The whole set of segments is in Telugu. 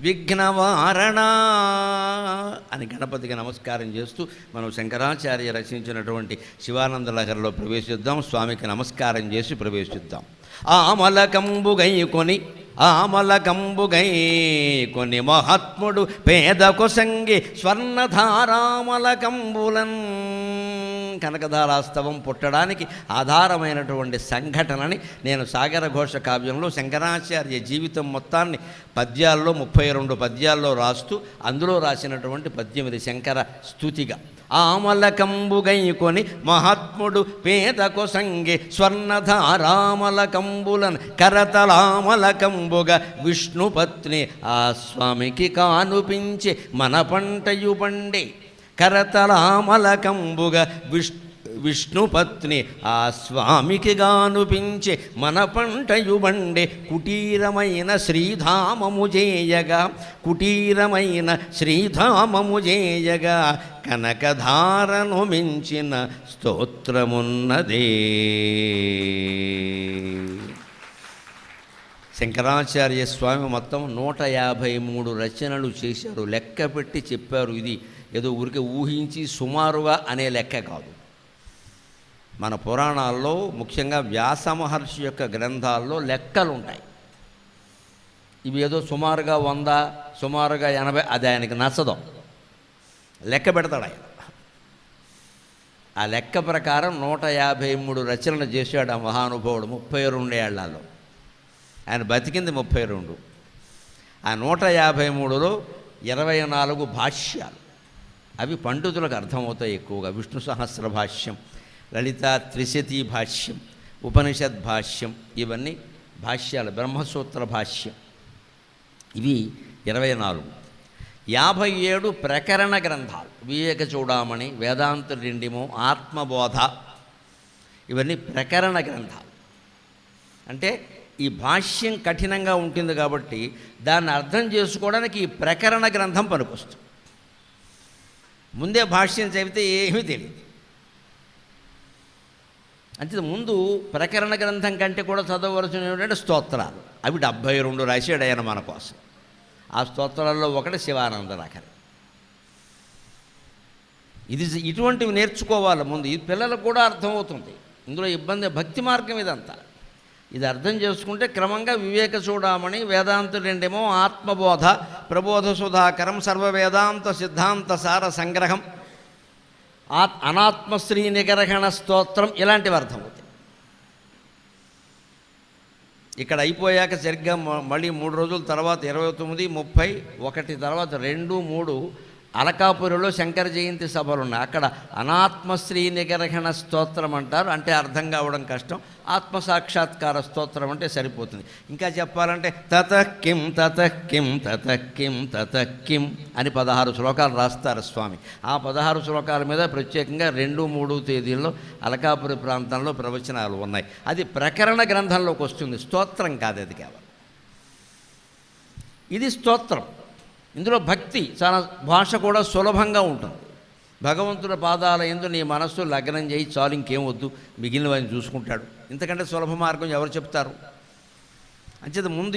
విఘ్నవారణ అని గణపతికి నమస్కారం చేస్తూ మనం శంకరాచార్య రచించినటువంటి శివానంద లహరిలో ప్రవేశిద్దాం. స్వామికి నమస్కారం చేసి ప్రవేశిద్దాం. ఆమలకంబుగై కొని మహాత్ముడు పేద కొసంగి స్వర్ణధారామలకంబులన్. కనకధారాస్తవం పుట్టడానికి ఆధారమైనటువంటి సంఘటనని నేను సాగర ఘోష కావ్యంలో శంకరాచార్య జీవితం మొత్తాన్ని పద్యాల్లో 32 పద్యాల్లో రాస్తూ అందులో రాసినటువంటి పద్యం ఇది శంకర స్తుతిగా. ఆమలకంబుగై కొని మహాత్ముడు పేద కొసంగి స్వర్ణధారామలకంబులన్ కరతలామలకంబుగా విష్ణుపత్ని ఆ స్వామికి కానుపించి మన పంటయు పండే. కరతలామలకంబుగా విష్ణుపత్ని ఆ స్వామికి గానుపించే మన పంటయు బండే. కుటీరమైన శ్రీధామము చేయగా కనకధారను మించిన స్తోత్రమున్నదే. శంకరాచార్య స్వామి మొత్తం 153 రచనలు చేశారు. లెక్క పెట్టి చెప్పారు. ఇది ఏదో ఊరికే ఊహించి సుమారుగా అనే లెక్క కాదు. మన పురాణాల్లో ముఖ్యంగా వ్యాస మహర్షి యొక్క గ్రంథాల్లో లెక్కలు ఉంటాయి. ఇవి ఏదో సుమారుగా 100 సుమారుగా 80 అది ఆయనకి నచ్చదు. లెక్క పెడతాడు ఆయన. ఆ లెక్క ప్రకారం 153 రచనలు చేశాడు ఆ మహానుభావుడు 32 ఏళ్లలో. ఆయన బతికింది 32. ఆ 153లో 24 భాష్యాలు. అవి పండితులకు అర్థమవుతాయి ఎక్కువగా. విష్ణు సహస్ర భాష్యం, లలిత త్రిశతి భాష్యం, ఉపనిషద్ భాష్యం, ఇవన్నీ భాష్యాలు. బ్రహ్మసూత్ర భాష్యం, ఇవి 24. 57 ప్రకరణ గ్రంథాలు. వివేక చూడామణి, వేదాంత డిండిమో, ఆత్మబోధ, ఇవన్నీ ప్రకరణ గ్రంథాలు. అంటే ఈ భాష్యం కఠినంగా ఉంటుంది కాబట్టి దాన్ని అర్థం చేసుకోవడానికి ఈ ప్రకరణ గ్రంథం పనికొస్తుంది. ముందే భాష్యం చదివితే ఏమీ తెలియదు. అంటే ముందు ప్రకరణ గ్రంథం కంటే కూడా చదవవలసిన ఏంటంటే స్తోత్రాలు. అవి 72 రాశాడు ఆయన మన కోసం. ఆ స్తోత్రాల్లో ఒకటి శివానంద లహరి. ఇటువంటివి నేర్చుకోవాలి ముందు. ఇది పిల్లలకు కూడా అర్థమవుతుంది. ఇందులో ఇబ్బంది భక్తి మార్గం ఇదంతా. ఇది అర్థం చేసుకుంటే క్రమంగా వివేక చూడామణి, వేదాంతుడేమో, ఆత్మబోధ, ప్రబోధ సుధాకరం, సర్వవేదాంత సిద్ధాంత సార సంగ్రహం, అనాత్మశ్రీ నిగరహణ స్తోత్రం, ఇలాంటివి అర్థమవుతాయి. ఇక్కడ అయిపోయాక సరిగ్గా మళ్ళీ 3 రోజుల తర్వాత 29, 30, 1 తర్వాత 2, 3 అలకాపురిలో శంకర జయంతి సభలు ఉన్నాయి. అక్కడ అనాత్మశ్రీ నిగరహణ స్తోత్రం అంటారు. అంటే అర్థం కావడం కష్టం. ఆత్మసాక్షాత్కార స్తోత్రం అంటే సరిపోతుంది. ఇంకా చెప్పాలంటే తతఃకిం తతఃకిం తతఃకిం తతఃకిం అని 16 శ్లోకాలు రాస్తారు స్వామి. ఆ 16 శ్లోకాల మీద ప్రత్యేకంగా 2, 3 తేదీల్లో అలకాపురి ప్రాంతంలో ప్రవచనాలు ఉన్నాయి. అది ప్రకరణ గ్రంథంలోకి వస్తుంది. స్తోత్రం కాదు అది కేవలం. ఇది స్తోత్రం. ఇందులో భక్తి చాలా, భాష కూడా సులభంగా ఉంటుంది. భగవంతుడి పాదాల యందు నీ మనస్సు లగ్నం చేయి చాలు, ఇంకేం వద్దు, మిగిలినవని చూసుకుంటాడు. ఇంతకంటే సులభ మార్గం ఎవరు చెప్తారు? అంచేత ముందు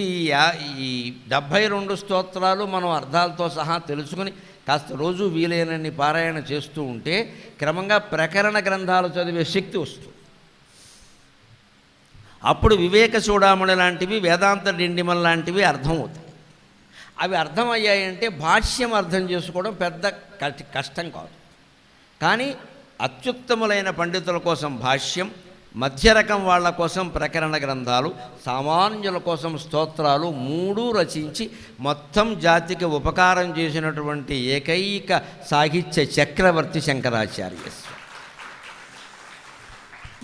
ఈ 72 స్తోత్రాలు మనం అర్థాలతో సహా తెలుసుకుని కాస్త రోజు వీలైనన్ని పారాయణ చేస్తూ ఉంటే క్రమంగా ప్రకరణ గ్రంథాలు చదివే శక్తి వస్తుంది. అప్పుడు వివేక చూడామణి లాంటివి, వేదాంత డిండిమల్ లాంటివి అర్థమవుతాయి. అవి అర్థమయ్యాయంటే భాష్యం అర్థం చేసుకోవడం పెద్ద కష్టం కాదు. కానీ అత్యుత్తములైన పండితుల కోసం భాష్యం, మధ్య రకం వాళ్ళ కోసం ప్రకరణ గ్రంథాలు, సామాన్యుల కోసం స్తోత్రాలు 3 రచించి మొత్తం జాతికి ఉపకారం చేసినటువంటి ఏకైక సాహిత్య చక్రవర్తి శంకరాచార్య.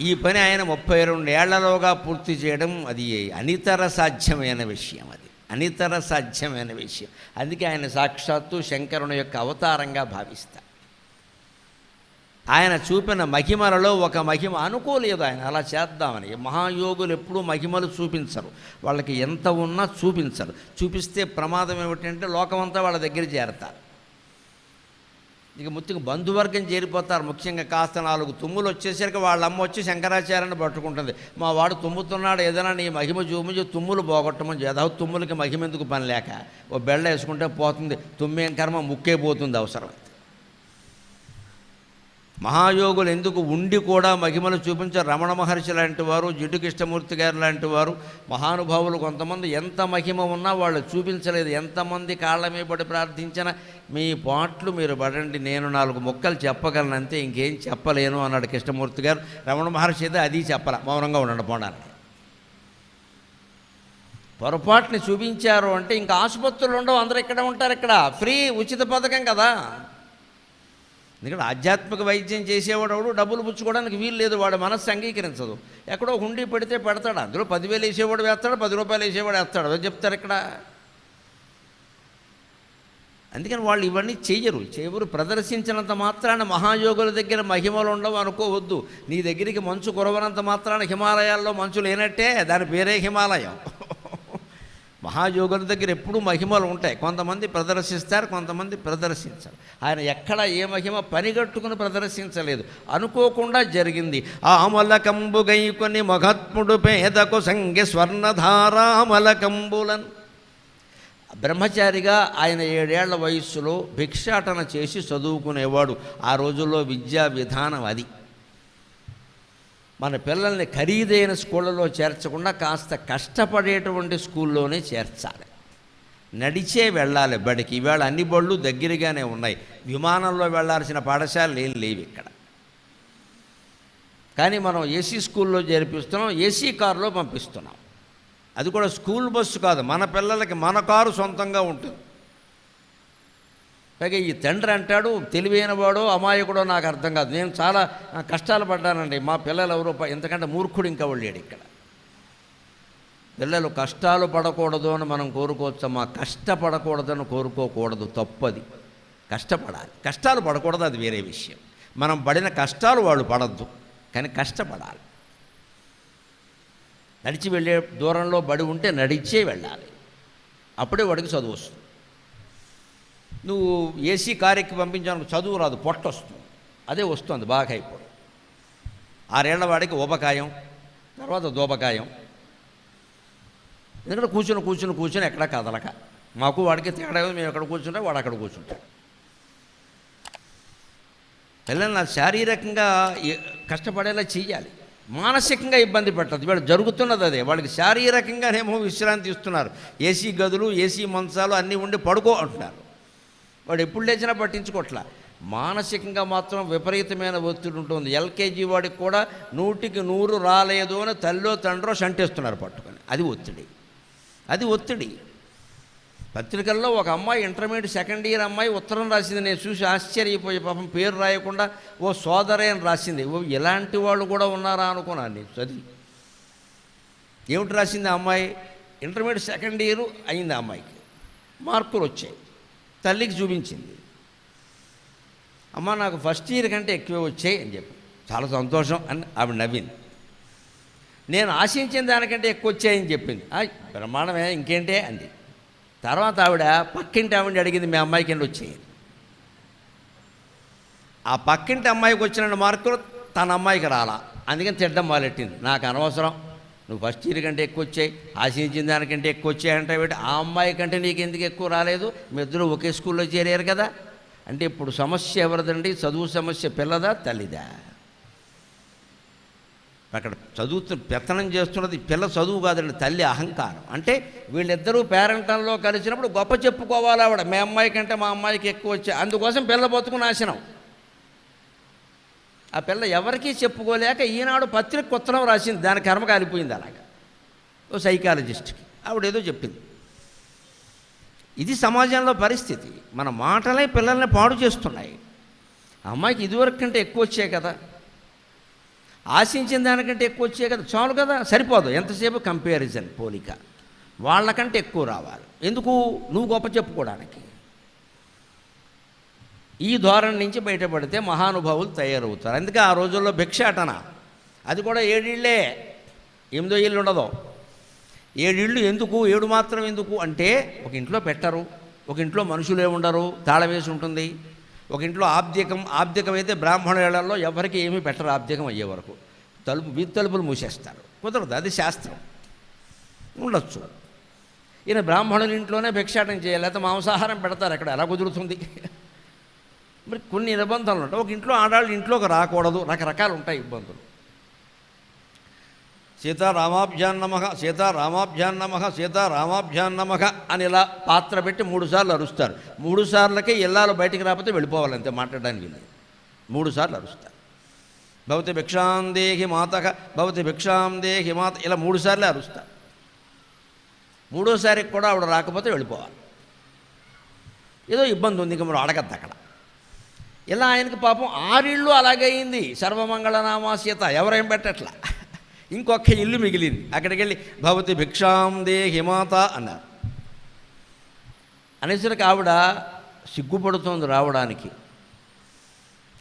ఈ పని ఆయన 32 ఏళ్లలోగా పూర్తి చేయడం అది అనితర సాధ్యమైన విషయం. అది అనితర సాధ్యమైన విషయం. అందుకే ఆయన సాక్షాత్తు శంకరుని యొక్క అవతారంగా భావిస్తారు. ఆయన చూపిన మహిమలలో ఒక మహిమ అనుకోలేదు ఆయన అలా చేద్దామని. మహాయోగులు ఎప్పుడూ మహిమలు చూపించరు. వాళ్ళకి ఎంత ఉన్నా చూపించరు. చూపిస్తే ప్రమాదం ఏమిటంటే లోకమంతా వాళ్ళ దగ్గర చేరతారు. ఇక ముత్తుకు బంధువర్గం చేరిపోతారు. ముఖ్యంగా కాస్త 4 తుమ్ములు వచ్చేసరికి వాళ్ళ అమ్మ వచ్చి శంకరాచార్యని పట్టుకుంటుంది. మా వాడు తుమ్ముతున్నాడు, ఏదైనా నీ మహిమ చూపించి తుమ్ములు పోగొట్టమని చేద్దాం. తుమ్ములకి మహిమ ఎందుకు పని లేక ఓ బెళ్ళ వేసుకుంటే పోతుంది, తుమ్మేం కర్మ ముక్కే పోతుంది అవసరం. మహాయోగులు ఎందుకు ఉండి కూడా మహిమలు చూపించారు? రమణ మహర్షి లాంటి వారు, జిడ్డు కృష్ణమూర్తి గారు లాంటి వారు మహానుభావులు కొంతమంది ఎంత మహిమ ఉన్నా వాళ్ళు చూపించలేదు. ఎంతమంది కాళ్ళ మీద పడి ప్రార్థించినా మీ పాటలు మీరు పడండి, నేను 4 ముక్కలు చెప్పగలను అంతే, ఇంకేం చెప్పలేను అన్నాడు కృష్ణమూర్తి గారు. రమణ మహర్షి అయితే అది చెప్పాల, మౌనంగా ఉండండి పోవడానికి. పొరపాటుని చూపించారు అంటే ఇంకా ఆసుపత్రులు ఉండవు, అందరూ ఇక్కడ ఉంటారు. ఇక్కడ ఫ్రీ ఉచిత పథకం కదా. ఎందుకంటే ఆధ్యాత్మిక వైద్యం చేసేవాడు డబ్బులు పుచ్చుకోవడానికి వీలు లేదు, వాడు మనస్సు అంగీకరించదు. ఎక్కడో హుండీ పెడితే పెడతాడు, అందులో 10,000 వేసేవాడు వేస్తాడు, 10 రూపాయలు వేసేవాడు వేస్తాడు, అదే చెప్తారు ఇక్కడ. అందుకని వాళ్ళు ఇవన్నీ చెయ్యరు. ప్రదర్శించినంత మాత్రాన మహాయోగుల దగ్గర మహిమలు ఉండవు అనుకోవద్దు. నీ దగ్గరికి మంచు కురవనంత మాత్రాన హిమాలయాల్లో మంచు లేనట్టే, దాని పేరే హిమాలయం. మహాయోగుల దగ్గర ఎప్పుడూ మహిమలు ఉంటాయి. కొంతమంది ప్రదర్శిస్తారు, కొంతమంది ప్రదర్శించరు. ఆయన ఎక్కడ ఏ మహిమ పనిగట్టుకుని ప్రదర్శించలేదు, అనుకోకుండా జరిగింది. ఆమలకంబుగై కొన్ని మహాత్ముడు పేదకు సంగె స్వర్ణధారామలకంబులన్. బ్రహ్మచారిగా ఆయన 7 ఏళ్ల వయస్సులో భిక్షాటన చేసి చదువుకునేవాడు. ఆ రోజుల్లో విద్యా విధానం అది. మన పిల్లల్ని ఖరీదైన స్కూళ్ళలో చేర్చకుండా కాస్త కష్టపడేటువంటి స్కూల్లోనే చేర్చాలి. నడిచే వెళ్ళాలి బడికి. ఈవేళ అన్ని బళ్ళు దగ్గరగానే ఉన్నాయి, విమానంలో వెళ్ళాల్సిన పాఠశాలలు ఏం లేవు ఇక్కడ. కానీ మనం ఏసీ స్కూల్లో చేర్పిస్తున్నాం, ఏసీ కారులో పంపిస్తున్నాం. అది కూడా స్కూల్ బస్సు కాదు, మన పిల్లలకి మన కారు సొంతంగా ఉంటుంది. పైగా ఈ తండ్రి అంటాడు, తెలివైన వాడో అమాయకుడో నాకు అర్థం కాదు. నేను చాలా కష్టాలు పడ్డానండి, మా పిల్లలు ఎవరో ఎంతకంటే మూర్ఖుడు ఇంకా వెళ్ళాడు ఇక్కడ. పిల్లలు కష్టాలు పడకూడదు అని మనం కోరుకోవచ్చా? మా కష్టపడకూడదని కోరుకోకూడదు, తప్పది. కష్టపడాలి, కష్టాలు పడకూడదు, అది వేరే విషయం. మనం పడిన కష్టాలు వాళ్ళు పడద్దు, కానీ కష్టపడాలి. నడిచి వెళ్ళే దూరంలో బడి ఉంటే నడిచే వెళ్ళాలి, అప్పుడే వాడికి చదువు వస్తుంది. నువ్వు ఏసీ కారు ఎక్కి పంపించాను, చదువు రాదు, పొట్ట వస్తుంది. అదే వస్తుంది బాగా. ఇప్పుడు 6 ఏళ్ల వాడికి ఊబకాయం, తర్వాత దూబకాయం. ఎందుకంటే కూర్చుని ఎక్కడ కదలక. మాకు వాడికి తేడా, మేము ఎక్కడ కూర్చుంటే వాడు అక్కడ కూర్చుంటాడు. పిల్లల్ని శారీరకంగా కష్టపడేలా చెయ్యాలి, మానసికంగా ఇబ్బంది పెట్టదు. వాడు జరుగుతున్నది అదే. వాళ్ళకి శారీరకంగానేమో విశ్రాంతి ఇస్తున్నారు, ఏసీ గదులు, ఏసీ మంచాలు అన్నీ ఉండి పడుకో అంటున్నారు. వాడు ఎప్పుడు లేచినా పట్టించుకోవట్లా. మానసికంగా మాత్రం విపరీతమైన ఒత్తిడి ఉంటుంది. ఎల్కేజీ వాడికి కూడా 100కి 100 రాలేదు అని తల్లో తండ్రో షంటేస్తున్నారు పట్టుకొని. అది ఒత్తిడి. పత్రికల్లో ఒక అమ్మాయి ఇంటర్మీడియట్ 2nd ఇయర్ అమ్మాయి ఉత్తరం రాసింది, నేను చూసి ఆశ్చర్యపోయి, పాపం పేరు రాయకుండా ఓ సోదరే అని రాసింది. ఓ ఇలాంటి వాళ్ళు కూడా ఉన్నారా అనుకున్నాను నేను చదివి. ఏమిటి రాసింది ఆ అమ్మాయి? ఇంటర్మీడియట్ 2nd ఇయర్ అయింది ఆ అమ్మాయికి, మార్కులు వచ్చాయి. తల్లికి చూపించింది, అమ్మ నాకు ఫస్ట్ ఇయర్ కంటే ఎక్కువే వచ్చాయి అని చెప్పి. చాలా సంతోషం అని ఆవిడ నవ్వింది. నేను ఆశించిన దానికంటే ఎక్కువ వచ్చాయని చెప్పింది. బ్రహ్మాండమే, ఇంకేంటే అంది. తర్వాత ఆవిడ పక్కింటి ఆవిడ అడిగింది, మీ అమ్మాయికి ఎన్ని వచ్చాయి? ఆ పక్కింటి అమ్మాయికి వచ్చిన మార్కులు తన అమ్మాయికి రాలా, అందుకని తిట్టడం మొదలెట్టింది. నాకు అనవసరం, నువ్వు ఫస్ట్ ఇయర్ కంటే ఎక్కువ వచ్చాయి, ఆశించిన దానికంటే ఎక్కువ వచ్చాయంటే ఆ అమ్మాయి కంటే నీకు ఎందుకు ఎక్కువ రాలేదు? మీ ఇద్దరు ఒకే స్కూల్లో చేరారు కదా. అంటే ఇప్పుడు సమస్య ఎవరిదండి? చదువు సమస్య పిల్లదా తల్లిదా? అక్కడ పెత్తనం చేస్తున్నది పిల్ల చదువు కాదండి, తల్లి అహంకారం. అంటే వీళ్ళిద్దరూ పేరెంటంలో కలిసినప్పుడు గొప్ప చెప్పుకోవాలి ఆవిడ, మీ అమ్మాయి కంటే మా అమ్మాయికి ఎక్కువ వచ్చాయి. అందుకోసం పిల్ల బతుకు నాశనం. ఆ పిల్ల ఎవరికీ చెప్పుకోలేక ఈనాడు పత్రిక ఉత్తరం రాసింది, దాని కర్మ కాలిపోయింది. అలాగా ఓ సైకాలజిస్ట్కి ఆవిడేదో చెప్పింది. ఇది సమాజంలో పరిస్థితి. మన మాటలే పిల్లల్ని పాడు చేస్తున్నాయి. అమ్మాయికి ఇదివరకు కంటే ఎక్కువ వచ్చాయి కదా, ఆశించిన దానికంటే ఎక్కువ వచ్చాయి కదా, చాలు కదా, సరిపోదు. ఎంతసేపు కంపారిజన్, పోలిక. వాళ్ళకంటే ఎక్కువ రావాలి. ఎందుకు? నువ్వు గొప్ప చెప్పుకోవడానికి. ఈ ధోరణి నుంచి బయటపడితే మహానుభావులు తయారవుతారు. అందుకే ఆ రోజుల్లో భిక్షాటన, అది కూడా 7 ఇళ్ళే, 8వ ఇల్లు ఉండదు. 7 ఇళ్ళు ఎందుకు? 7 మాత్రం ఎందుకు అంటే, ఒక ఇంట్లో పెట్టరు, ఒక ఇంట్లో మనుషులే ఉండరు, తాళం వేసి ఉంటుంది. ఒక ఇంట్లో ఆబ్దికం అయితే బ్రాహ్మణులలో ఎవరికి ఏమీ పెట్టరు. ఆబ్దికం అయ్యే వరకు వీధి తలుపులు మూసేస్తారు. కుదరదు, అది శాస్త్రం. ఉండొచ్చు. ఈయన బ్రాహ్మణుల ఇంట్లోనే భిక్షాటం చేయాలి, లేకపోతే మాంసాహారం పెడతారు. అక్కడ ఎలా కుదురుతుంది? మరి కొన్ని నిబంధనలు ఉంటాయి. ఒక ఇంట్లో ఆడాళ్ళు ఇంట్లోకి రాకూడదు, రకరకాలు ఉంటాయి ఇబ్బందులు. సీతారామాభ్యాన్నమః సీతారామాభ్యాన్నమః సీతారామాభ్యాన్నమః అని ఇలా పాత్ర పెట్టి 3 సార్లు అరుస్తారు. 3 సార్లకే ఇల్లాలు బయటికి రాకపోతే వెళ్ళిపోవాలంతే, మాట్లాడడానికి వీళ్ళు 3 సార్లు అరుస్తారు. భవతి భిక్షాం దేహి మాతః భవతి భిక్షాం దేహి మాత, ఇలా 3 సార్లే అరుస్తారు. 3వసారికి కూడా ఆవిడ రాకపోతే వెళ్ళిపోవాలి. ఏదో ఇబ్బంది ఉంది, ఇంక మనం అడగద్దు అక్కడ. ఇలా ఆయనకి పాపం 6 ఇళ్ళు అలాగే అయింది. సర్వమంగళనామా సీత, ఎవరేం పెట్టట్లా. ఇంకొక ఇల్లు మిగిలింది. అక్కడికి వెళ్ళి భవతి భిక్షాం దేహి మాత అన్నారు. అనేసరికి ఆవిడ సిగ్గుపడుతోంది రావడానికి.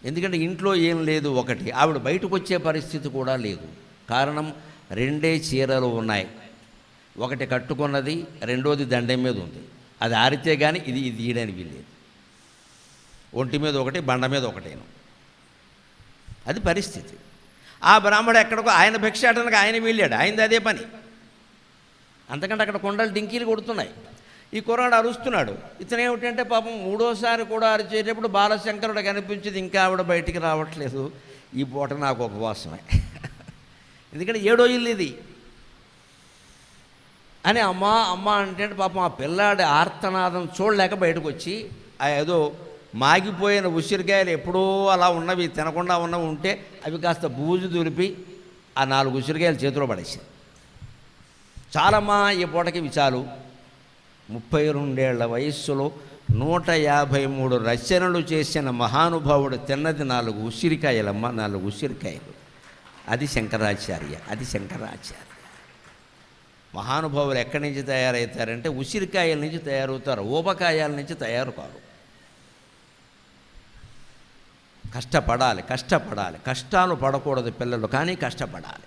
ఎందుకంటే ఇంట్లో ఏం లేదు. ఒకటి, ఆవిడ బయటకు వచ్చే పరిస్థితి కూడా లేదు. కారణం 2 చీరలు ఉన్నాయి. ఒకటి కట్టుకున్నది, రెండోది దండం మీద ఉంది. అది ఆరితే కానీ ఇది తీయడానికి వీల్లేదు. ఒంటి మీద ఒకటి, బండ మీద ఒకటేను. అది పరిస్థితి. ఆ బ్రాహ్మడు ఎక్కడికో ఆయన భిక్షాటనకు ఆయన వెళ్ళాడు, ఆయనది అదే పని. అంతకంటే అక్కడ కొండలు డింకీలు కొడుతున్నాయి. ఈ కుర్రాడు అరుస్తున్నాడు. ఇతను ఏమిటంటే పాపం 3వసారి కూడా అరిచేటప్పుడు బాలశంకరుడు కనిపించింది. ఇంకా ఆవిడ బయటికి రావట్లేదు. ఈ పూట నాకు ఉపవాసమే, ఎందుకంటే 7వ ఇల్లు ఇది అని అమ్మా అంటే పాపం ఆ పిల్లాడి ఆర్తనాదం చూడలేక బయటకు వచ్చి ఏదో మాగిపోయిన ఉసిరికాయలు ఎప్పుడో అలా ఉన్నవి, తినకుండా ఉన్నవి ఉంటే అవి కాస్త బూజు దులిపి ఆ 4 ఉసిరికాయలు చేతిలో పడేసారు. చాలమ్మా ఈ పూటకి విచాలు. 32 ఏళ్ల వయస్సులో 153 రచనలు చేసిన మహానుభావుడు తిన్నది 4 ఉసిరికాయలమ్మ, 4 ఉసిరికాయలు. అది శంకరాచార్య. మహానుభావులు ఎక్కడి నుంచి తయారవుతారంటే ఉసిరికాయల నుంచి తయారవుతారు, ఊబకాయాల నుంచి తయారు కారు. కష్టపడాలి. కష్టాలు పడకూడదు పిల్లలు, కానీ కష్టపడాలి.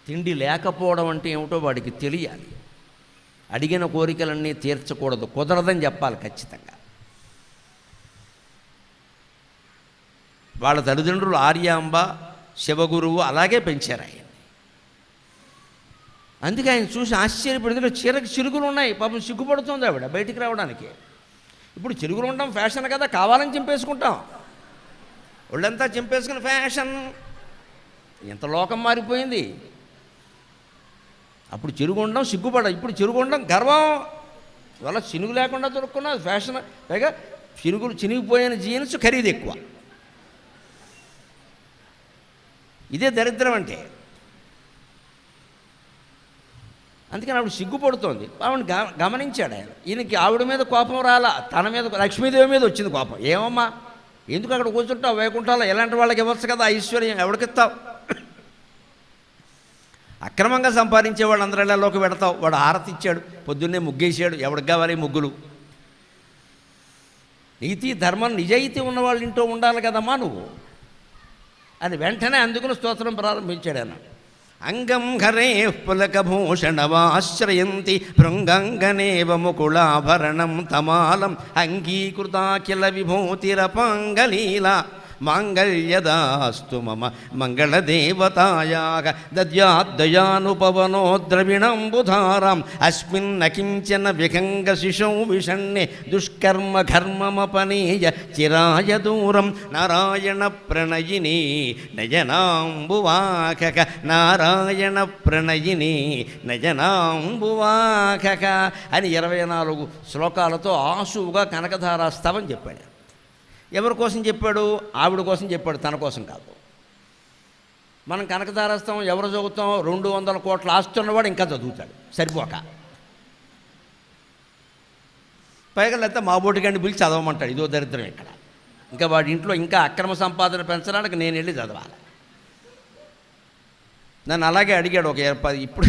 తిండి లేకపోవడం అంటే ఏమిటో వాడికి తెలియాలి. అడిగిన కోరికలన్నీ తీర్చకూడదు, కుదరదని చెప్పాలి ఖచ్చితంగా. వాళ్ళ తల్లిదండ్రులు ఆర్యాంబ, శివగురువు అలాగే పెంచారు ఆయన్ని. అందుకే ఆయన చూసి ఆశ్చర్యపడింది. చీరకు చిరుగులు ఉన్నాయి. పాపం సిగ్గుపడుతుంది ఆవిడ బయటికి రావడానికి. ఇప్పుడు చిరుగులు ఉండడం ఫ్యాషన్ కదా, కావాలని చింపేసుకుంటాం. ఒళ్ళంతా చింపేసుకుని ఫ్యాషన్. ఎంత లోకం మారిపోయింది. అప్పుడు చిరుగుండం ఇప్పుడు చిరుగుండం గర్వం. వల్ల చినుగు లేకుండా దొరుకున్నా ఫ్యాషన్. పైగా చినిగిపోయిన జీన్స్ ఖరీదు ఎక్కువ. ఇదే దరిద్రం అంటే. అందుకని ఆవిడ సిగ్గుపడుతోంది. ఆవిడ గమనించాడు ఆయన. ఈయనకి ఆవిడ మీద కోపం రాలా, తన మీద, లక్ష్మీదేవి మీద వచ్చింది కోపం. ఏమమ్మా ఎందుకు అక్కడ కూర్చుంటావు వైకుంఠాలో? ఎలాంటి వాళ్ళకి ఇవ్వచ్చు కదా ఐశ్వర్యం, ఎవరికిస్తావు? అక్రమంగా సంపాదించే వాళ్ళు అందరిలోకి పెడతావు. వాడు హారతి ఇచ్చాడు, పొద్దున్నే ముగ్గేసాడు, ఎవరికి కావాలి ముగ్గులు? నీతి ధర్మం నిజాయితీ ఉన్న వాళ్ళ ఇంట్లో ఉండాలి కదమ్మా నువ్వు అని వెంటనే అందుకుని స్తోత్రం ప్రారంభించాడు ఆయన. అంగం హరే పులకభూషణమాశ్రయంతి భృంగంగనేవ ముకుళాభరణం తమాలం అంగీకృతాఖిల విభూతిరపాంగలీలా మాంగళ్యదాస్తు మమ మంగళదేవతాయాగ దద్యాద్దయానుపవనో ద్రవిణంబుధారాం అస్మిన్న కించన విహంగ శిశౌ విషణ్ణే దుష్కర్మ ఘర్మమపనీయ చిరాయ దూరం నారాయణ ప్రణయిని నయనాంబువాకక నారాయణ ప్రణయిని నయనాంబువాకక అని 24 శ్లోకాలతో ఆశువుగా కనకధారా స్తవం చెప్పాడు. ఎవరి కోసం చెప్పాడు? ఆవిడ కోసం చెప్పాడు, తన కోసం కాదు. మనం కనకధారాస్తాం ఎవరు చదువుతాం? 200 కోట్ల ఆస్తున్నవాడు ఇంకా చదువుతాడు సరిపోక. పైగా లేకపోతే మా బోటిగాడిని పిలిచి చదవమంటాడు. ఇదో దరిద్రం ఇక్కడ. ఇంకా వాడి ఇంట్లో ఇంకా అక్రమ సంపాదన పెంచడానికి నేను వెళ్ళి చదవాలి. నన్ను అలాగే అడిగాడు ఒక ఇప్పుడు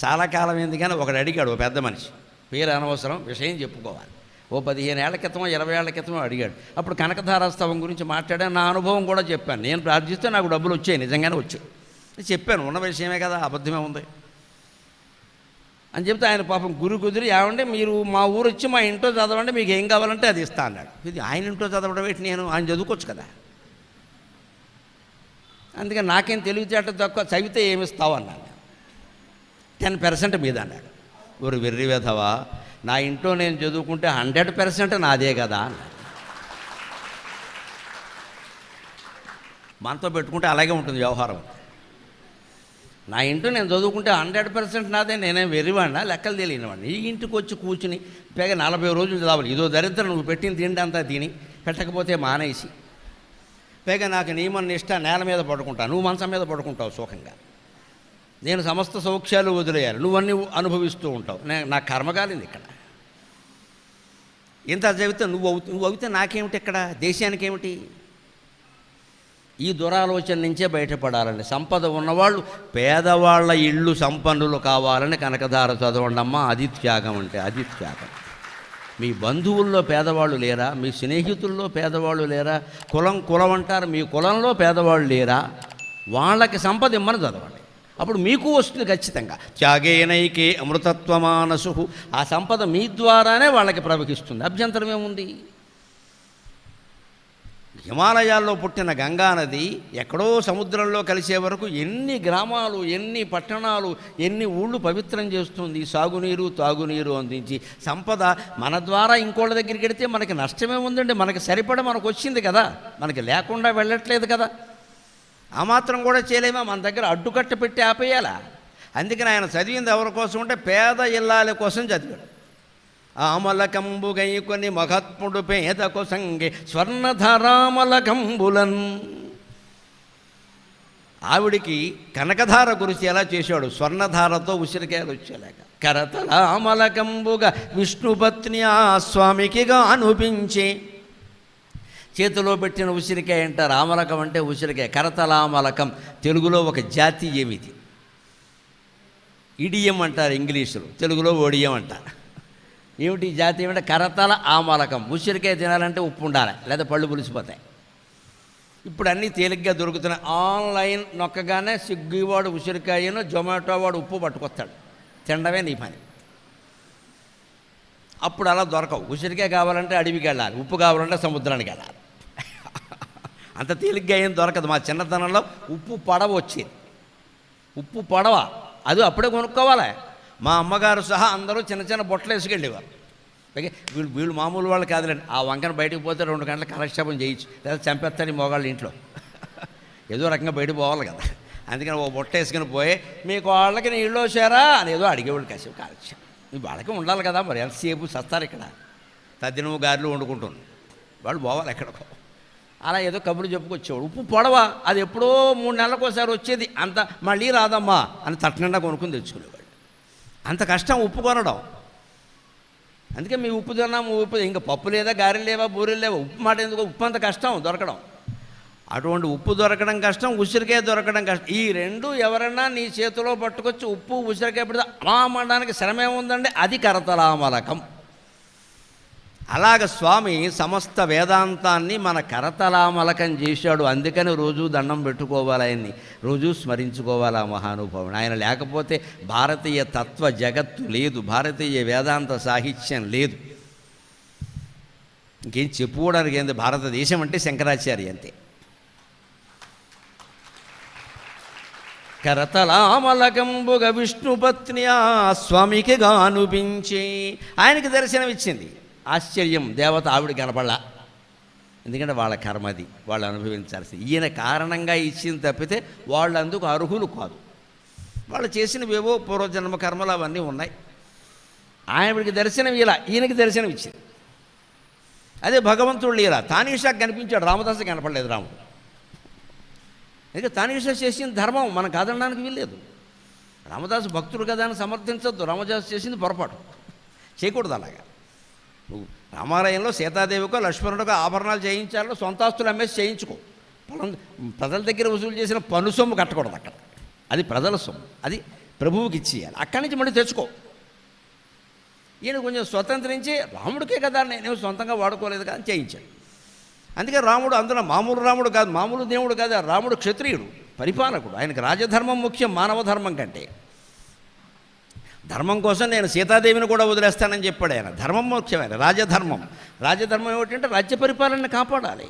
చాలా కాలం ఏంది కానీ ఒకడు అడిగాడు, ఒక పెద్ద మనిషి, పేరు అనవసరం, విషయం చెప్పుకోవాలి. ఓ 15 ఏళ్ల క్రితమో 20 ఏళ్ల క్రితమో అడిగాడు. అప్పుడు కనకధారాస్తవం గురించి మాట్లాడాను, నా అనుభవం కూడా చెప్పాను. నేను ప్రార్థిస్తే నాకు డబ్బులు వచ్చాయి, నిజంగానే వచ్చాయి చెప్పాను. ఉన్న విషయమే కదా, అబద్ధమే ఉంది. అని చెప్తే ఆయన పాపం గురు కుదిరి ఏమంటే మీరు మా ఊరు వచ్చి మా ఇంట్లో చదవండి, మీకు ఏం కావాలంటే అది ఇస్తా అన్నాడు. ఇది ఆయన ఇంట్లో చదవడం ఏంటి, నేను ఆయన చదువుకోవచ్చు కదా. అందుకని నాకేం తెలివితేట తక్కువ, చదివితే ఏమిస్తావు అన్నాను. 10% మీద అన్నాడు. ఊరు వెర్రి వెధవా, నా ఇంట్లో నేను చదువుకుంటే 100% నాదే కదా అన్నాడు. మనతో పెట్టుకుంటే అలాగే ఉంటుంది వ్యవహారం. నా ఇంట్లో నేను చదువుకుంటే 100% నాదే, నేనేం వెర్రివాడినా, లెక్కలు తెలియనివాడిని. ఈ ఇంటికి వచ్చి కూర్చుని పైగా 40 రోజులు చదవాలి. ఇదో దరిద్రం, నువ్వు పెట్టిన తిండి అంతా తిని పెట్టకపోతే మానేసి, పైగా నాకు నియమం నిష్ట, నేల మీద పడుకుంటా, నువ్వు మంచం మీద పడుకుంటావు సుఖంగా. నేను సమస్త సౌఖ్యాలు వదిలేయాలి, నువ్వన్నీ అనుభవిస్తూ ఉంటావు. నా కర్మగాలింది ఇక్కడ. ఇంత చదివితే నువ్వు అవుతే నాకేమిటి, ఇక్కడ దేశానికి ఏమిటి? ఈ దురాలోచన నుంచే బయటపడాలండి. సంపద ఉన్నవాళ్ళు పేదవాళ్ళ ఇళ్ళు సంపన్నులు కావాలని కనకధార చదవండమ్మా. అది త్యాగం అంటే, అది త్యాగం. మీ బంధువుల్లో పేదవాళ్ళు లేరా? మీ స్నేహితుల్లో పేదవాళ్ళు లేరా? కులం అంటారు, మీ కులంలో పేదవాళ్ళు లేరా? వాళ్ళకి సంపద ఇమ్మని చదవండి, అప్పుడు మీకు వస్తుంది ఖచ్చితంగా. త్యాగేనైకే అమృతత్వమానసు, ఆ సంపద మీ ద్వారానే వాళ్ళకి ప్రవహిస్తుంది. అభ్యంతరం ఏముంది? హిమాలయాల్లో పుట్టిన గంగానది ఎక్కడో సముద్రంలో కలిసే వరకు ఎన్ని గ్రామాలు, ఎన్ని పట్టణాలు, ఎన్ని ఊళ్ళు పవిత్రం చేస్తుంది. సాగునీరు తాగునీరు అందించి సంపద మన ద్వారా ఇంకోళ్ళ దగ్గరికి వెడితే మనకి నష్టమే ఉందండి. మనకి సరిపడ మనకు వచ్చింది కదా, మనకి లేకుండా వెళ్ళట్లేదు కదా. ఆ మాత్రం కూడా చేయలేమా? మన దగ్గర అడ్డుకట్ట పెట్టి ఆపేయాలా? అందుకని ఆయన చదివింది ఎవరి కోసం అంటే పేద ఇల్లాల కోసం చదివాడు. ఆమలకంబుగై కొని మహాత్ముడు పేద కొసంగే స్వర్ణధారామలకంబులన్. ఆవిడికి కనకధార గురించి ఎలా చేశాడు, స్వర్ణధారతో ఉసిరికాయలు వచ్చేలాగా. కరతలామలకంబుగా విష్ణుపత్ని ఆ స్వామికిగా అనిపించే. చేతిలో పెట్టిన ఉసిరికాయ అంటారు. ఆమలకం అంటే ఉసిరికాయ. కరతలామలకం తెలుగులో ఒక జాతి ఏమిది, ఇడియం అంటారు ఇంగ్లీషులో, తెలుగులో ఒడియం అంటారు. ఏమిటి జాతి ఏమంటే కరతల ఆమలకం. ఉసిరికాయ తినాలంటే ఉప్పు ఉండాలి, లేదా పళ్ళు పులిసిపోతాయి. ఇప్పుడు అన్నీ తేలిగ్గా దొరుకుతున్నాయి. ఆన్లైన్ నొక్కగానే స్విగ్గీ వాడు ఉసిరికాయను, జొమాటో వాడు ఉప్పు పట్టుకొస్తాడు, తినడమే నీ పని. అప్పుడు అలా దొరకవు. ఉసిరికాయ కావాలంటే అడవికి వెళ్ళాలి, ఉప్పు కావాలంటే సముద్రానికి వెళ్ళాలి. అంత తేలిగ్గా ఏం దొరకదు. మా చిన్నతనంలో ఉప్పు పడవ వచ్చేది, ఉప్పు పడవ, అది అప్పుడే కొనుక్కోవాలి. మా అమ్మగారు సహా అందరూ చిన్న చిన్న బొట్టలు వేసుకెళ్ళేవారు. వీళ్ళు మామూలు వాళ్ళు కాదులేండి. ఆ వంకన బయటకు పోతే 2 గంటల కాలక్షేపం చేయొచ్చు, లేదా చంపేస్తాడు ఈ మొగాళ్ళు ఇంట్లో. ఏదో రకంగా బయటకు పోవాలి కదా. అందుకని ఓ బొట్ట వేసుకుని పోయి మీకు వాళ్ళకి నీళ్ళు వచ్చారా అని ఏదో అడిగేవాళ్ళు. కాసేపు కాలక్షేపం వాళ్ళకి ఉండాలి కదా, మరి ఎంతసేపు సస్తారు ఇక్కడ. తద్దినము గారెలు వండుకుంటున్నాను, వాళ్ళు పోవాలి ఎక్కడికో. అలా ఏదో కబుర్లు చెప్పుకొచ్చేవాడు. ఉప్పు పొడవ అది ఎప్పుడో 3 నెలలకు ఒకసారి వచ్చేది, అంత మళ్ళీ రాదమ్మా అని తట్టనిండా కొనుక్కుని తెచ్చుకునేవాడు. అంత కష్టం ఉప్పు కొనడం. అందుకే మీ ఉప్పు తిన్నాము, ఉప్పు ఇంకా పప్పు లేదా, గారెలు లేవా, బూరెలు లేవా, ఉప్పు మాట ఎందుకు? ఉప్పు అంత కష్టం దొరకడం. అటువంటి ఉప్పు దొరకడం కష్టం, ఉసిరికాయ దొరకడం కష్టం. ఈ రెండు ఎవరన్నా నీ చేతిలో పట్టుకొచ్చి ఉప్పు ఉసిరికాయ పెడితే అనడానికి శ్రమ ఏముందండి? అది కరతలామలకం. అలాగ స్వామి సమస్త వేదాంతాన్ని మన కరతలామలకం చేశాడు. అందుకని రోజు దండం పెట్టుకోవాలి, ఆయన్ని రోజు స్మరించుకోవాలి ఆ మహానుభావుని. ఆయన లేకపోతే భారతీయ తత్వ జగత్తు లేదు, భారతీయ వేదాంత సాహిత్యం లేదు. ఇంకేం చెప్పుకోవడానికి ఏంది? భారతదేశం అంటే శంకరాచార్య అంతే. కరతలామలకంబుగ విష్ణుపత్ని ఆ స్వామికి గానుపించి. ఆయనకి దర్శనమిచ్చింది. ఆశ్చర్యం, దేవత ఆవిడ కనపడలా. ఎందుకంటే వాళ్ళ కర్మది, వాళ్ళు అనుభవించాల్సింది. ఈయన కారణంగా ఇచ్చింది తప్పితే వాళ్ళు అందుకు అర్హులు కాదు. వాళ్ళు చేసినవేవో పూర్వజన్మ కర్మలు అవన్నీ ఉన్నాయి. ఆవిడికి దర్శనం ఇలా, ఈయనకి దర్శనం ఇచ్చింది. అదే భగవంతుడు లీల. తానీషాకు కనిపించాడు, రామదాసు కనపడలేదు రాముడు. అందుకే తానీషా చేసిన ధర్మం మనం కాదనడానికి వీల్లేదు. రామదాసు భక్తుడు కదా అని సమర్థించొద్దు. రామదాసు చేసింది పొరపాటు, చేయకూడదు అలాగా. నువ్వు రామాలయంలో సీతాదేవికో లక్ష్మణుడికో ఆభరణాలు చేయించాలో సొంత ఆస్తులు అమ్మేసి చేయించుకో. ప్రజల దగ్గర వసూలు చేసిన పన్ను సొమ్ము కట్టకూడదు అక్కడ. అది ప్రజల సొమ్ము, అది ప్రభువుకి ఇచ్చేయాలి. అక్కడి నుంచి మళ్ళీ తెచ్చుకో. ఈయన కొంచెం స్వతంత్రించి రాముడికే కదా, నేనేమో సొంతంగా వాడుకోలేదు కదా అని చేయించాడు. అందుకే రాముడు అందులో మామూలు రాముడు కాదు, మామూలు దేవుడు కాదు. రాముడు క్షత్రియుడు, పరిపాలకుడు. ఆయనకు రాజధర్మం ముఖ్యం మానవ ధర్మం కంటే. ధర్మం కోసం నేను సీతాదేవిని కూడా వదిలేస్తానని చెప్పాడు ఆయన. ధర్మం ముఖ్యమైన రాజధర్మం. రాజధర్మం ఏమిటంటే రాజ్య పరిపాలనని కాపాడాలి.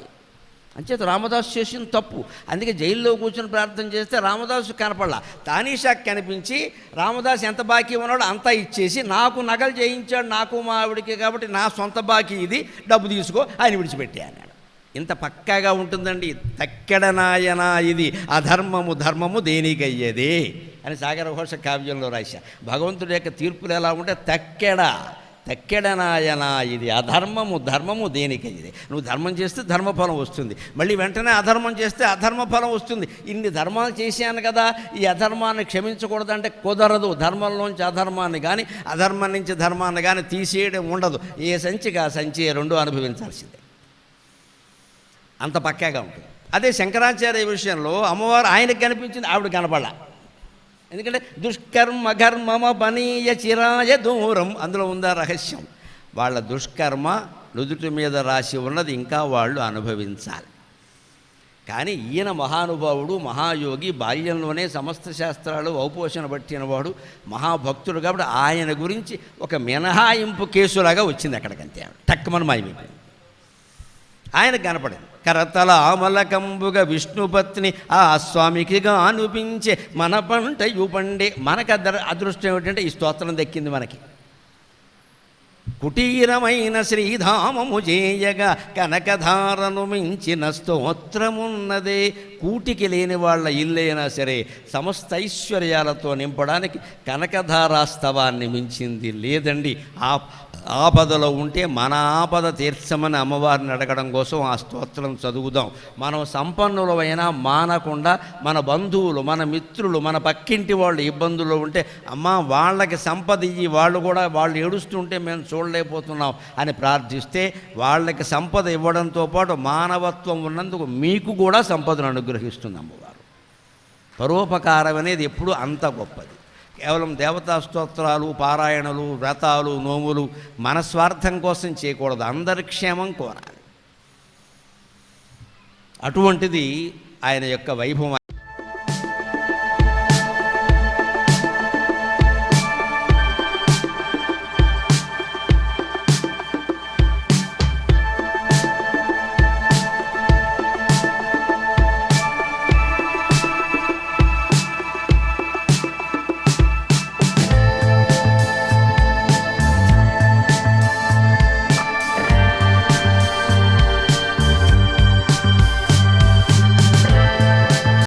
అంచేత రామదాసు చేసిన తప్పు. అందుకే జైల్లో కూర్చొని ప్రార్థన చేస్తే రామదాసు కనపడలా. తానీషాకి కనిపించి రామదాసు ఎంత బాకీ ఉన్నాడో అంతా ఇచ్చేసి, నాకు నగలు చేయించాడు నాకు మా ఆవిడికి, కాబట్టి నా సొంత బాకీ ఇది, డబ్బు తీసుకో, ఆయన విడిచిపెట్టే అన్నాడు. ఇంత పక్కాగా ఉంటుందండి. తక్కెడ నాయనా ఇది అధర్మము ధర్మము దేనికయ్యేది అని సాగర ఘోష కావ్యంలో రాశా. భగవంతుడి యొక్క తీర్పులు ఎలా ఉంటే తక్కెడ నాయనా ఇది అధర్మము ధర్మము దేనికయ్యేది. నువ్వు ధర్మం చేస్తే ధర్మఫలం వస్తుంది, మళ్ళీ వెంటనే అధర్మం చేస్తే అధర్మఫలం వస్తుంది. ఇన్ని ధర్మాలు చేశాను కదా, ఈ అధర్మాన్ని క్షమించకూడదంటే కుదరదు. ధర్మంలోంచి అధర్మాన్ని కానీ అధర్మం నుంచి ధర్మాన్ని కానీ తీసేయడం ఉండదు. ఏ సంచికి ఆ సంచి రెండు అనుభవించాల్సిందే. అంత పక్కాగా ఉంటుంది. అదే శంకరాచార్య విషయంలో అమ్మవారు ఆయనకు కనిపించింది, ఆవిడ కనపడ. ఎందుకంటే దుష్కర్మ ఘర్మమ పనీయ చిరాయ దూరం, అందులో ఉందా రహస్యం. వాళ్ళ దుష్కర్మ నుదుటి మీద రాసి ఉన్నది ఇంకా వాళ్ళు అనుభవించాలి. కానీ ఈయన మహానుభావుడు, మహాయోగి, బాల్యంలోనే సమస్త శాస్త్రాలు ఔపోషణ పట్టినవాడు, మహాభక్తుడు. కాబట్టి ఆయన గురించి ఒక మినహాయింపు కేసులాగా వచ్చింది అక్కడికంతే. టక్కుమని మాయమైపోయింది. ఆయనకు కనపడింది. కరతల ఆమలకంబుగ విష్ణుపత్ని ఆ స్వామికిగా అనిపించే మన పంటయు పండే. మనకు అదృష్టం ఏమిటంటే ఈ స్తోత్రం దక్కింది మనకి. కుటీరమైన శ్రీధామము చేయగా కనకధారను మించిన స్తోత్రమున్నదే. కూటికి లేని వాళ్ళ ఇల్లైనా సరే సమస్త ఐశ్వర్యాలతో నింపడానికి కనకధారాస్తవాన్ని మించింది లేదండి. ఆపదలో ఉంటే మన ఆపద తీర్చమని అమ్మవారిని అడగడం కోసం ఆ స్తోత్రం చదువుదాం. మనం సంపన్నులమైనా మానకుండా మన బంధువులు, మన మిత్రులు, మన పక్కింటి వాళ్ళు ఇబ్బందుల్లో ఉంటే అమ్మ వాళ్ళకి సంపద ఇయ్యి, వాళ్ళు ఏడుస్తుంటే మేము చూడలేకపోతున్నాం అని ప్రార్థిస్తే వాళ్ళకి సంపద ఇవ్వడంతో పాటు మానవత్వం ఉన్నందుకు మీకు కూడా సంపదను అనుగ్రహిస్తుంది అమ్మవారు. పరోపకారం అనేది ఎప్పుడూ అంత గొప్పది. కేవలం దేవతా స్తోత్రాలు, పారాయణలు, వ్రతాలు, నోములు మన స్వార్థం కోసం చేయకూడదు, అందరి క్షేమం కోరాలి. అటువంటిది ఆయన యొక్క వైభవం.